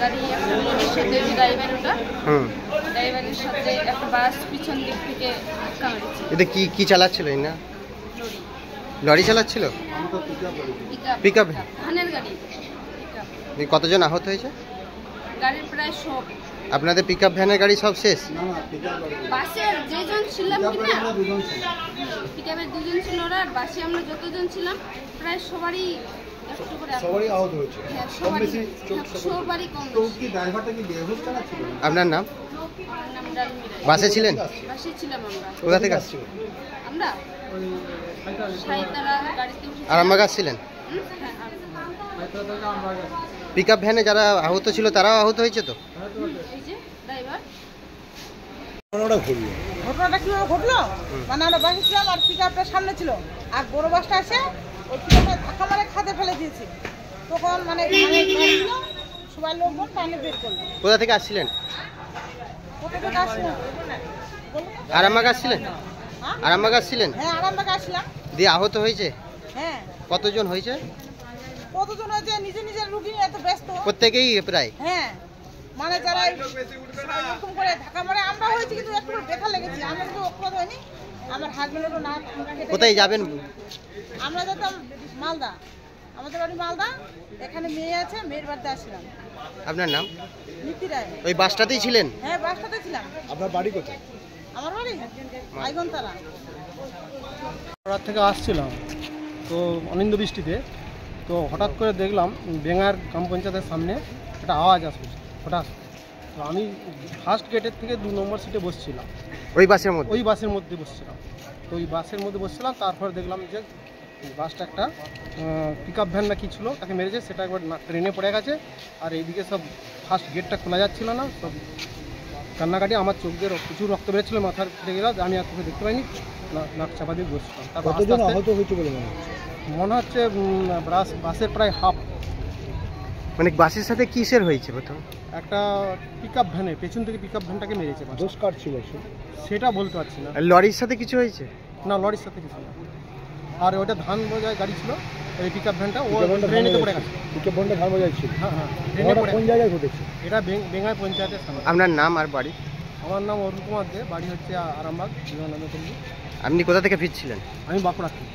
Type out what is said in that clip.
গাড়ি একটা লরির সাথে ড্রাইভার ওটা ড্রাইভারের সাথে একটা বাস পিছন দিক থেকে ধাক্কা মেরেছে। এটা কি চালাচ্ছিল না? লরি চালাচ্ছিল? পিকআপ ধানের গাড়ি। কতজন আহত হয়েছে? গাড়ির প্রায় সব। আপনাদের পিকআপ ভ্যানের গাড়ি সব শেষ? বাসে যেজন ছিলাম কিনা পিকআপের দুজন ছিল ওরা, আর বাসে আমরা যতজন ছিলাম প্রায় সবারই আহত হয়েছে। সবারই কম। আপনার নাম? বাসে ছিলেন? বাসে ছিলাম আমরা। কোথা থেকে আসছিল? আমরা সাইতারা গাড়িতে উঠে আরামবাগ আসছিলেন? পিকআপ ভ্যানে যারা আহত ছিল তারাও আহত হয়েছে তো? এই যে ড্রাইভার। ঘটনাটা কিভাবে ঘটলো মানে আমরা বাসে ছিলাম আর পিকআপটা সামনে ছিল আর বড় বাসটা আসে ওই পিকআপটা ধাক্কা মারে খাদে ফেলে দিয়েছে। তখন মানে সবাই লোকজন টানে বের করলো। কোথা থেকে আসছিলেন? আরামবাগ আসছিলেন? আরামবাগ আসছিলেন? হ্যাঁ আরামবাগ আসলাম। দিয়ে আহত হয়েছে? হ্যাঁ। কতজন হয়েছে? কতজন হয়েছে নিজের রুগী নিয়ে এত ব্যস্ত প্রত্যেকেই প্রায়? হ্যাঁ মানে যারা এরকম করে ধাক্কা মারে আমরা হয়েছি কিন্তু একটু ব্যথা লেগেছে। আমরা কিন্তু অপরাধ হয়নি। আমার হাজবেন্ডেরও না। কোথায় যাবেন? আমরা যেতাম মালদা, আমাদের বাড়ি মালদা। এখানে মেয়ে আছে, মেয়ের বাড়িতে আসলাম। আপনার নাম? নীতি রায়। ওই বাসটাতেই ছিলেন? হ্যাঁ বাসটাতে ছিলাম। আপনার বাড়ি কোথায়? আমার বাড়ি আইগনতলা। রাত থেকে আসছিলাম তো অনিন্দ বৃষ্টিতে, তো হঠাৎ করে দেখলাম বেঙ্গার গ্রাম পঞ্চায়েতের সামনে একটা আওয়াজ আসছে হঠাৎ। তো আমি ফার্স্ট গেটের থেকে 2 নম্বর সিটে বসছিলাম। ওই বাসের মধ্যে? ওই বাসের মধ্যে বসছিলাম। তো ওই বাসের মধ্যে বসছিলাম, তারপর দেখলাম যে বাসটা একটা পিকআপ ভ্যান না কি ছিল তাকে মেরেছে, সেটা একবার ট্রেনে পড়ে গেছে। আর এইদিকে সব ফার্স্ট গেটটা খোলা যাচ্ছিল না, সব কান্নাকাটি। আমার চোখ দিয়ে প্রচুর রক্ত বেরোচ্ছিল, মাথার ফেটে গেল। আমি আর চোখে দেখতে পাইনি, নাক চাপা দিয়ে বসছিলাম। তারপর আহত হয়েছে বলে মনে হচ্ছে বাসের প্রায় হাফ। মানে বাসের সাথে কিসের হয়েছে প্রথম? একটা পিকআপ ভ্যানে পেছন থেকে পিকআপ ভ্যানটাকে মেরেছে। দোষ কার ছিল সেটা বলতে পারছি না। লরির সাথে কিছু হয়েছে? না, লরির সাথে কিছু না। আর ওটা ধান বোঝায় গাড়ি ছিল, ওই পিকআপ ভ্যানটা ও ট্রেনেতে পড়ে গেছে। পিকআপ ভ্যানটা ধান বোঝাই ছিল? হ্যাঁ হ্যাঁ। ট্রেনে পড়ে। কোন জায়গায় ঘটেছে এটা? বেঙ্গাই পঞ্চায়েতের সামনে। আপনার নাম আর বাড়ি? আমার নাম অরুণ কুমার দে, বাড়ি হচ্ছে আরামবাগ, বিমানবন্দর। আপনি কোথা থেকে ফিরছিলেন? আমি বাঁকুড়া থেকে।